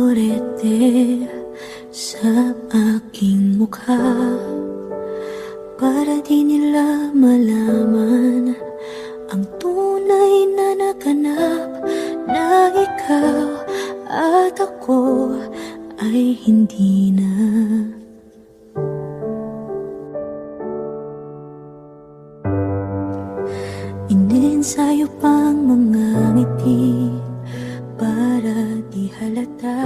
florete sa aking mukha, para di nila malaman ang tunay na naganap, na ikaw at ako ay hindi na. Iniensayo pang mga ngiti para di halata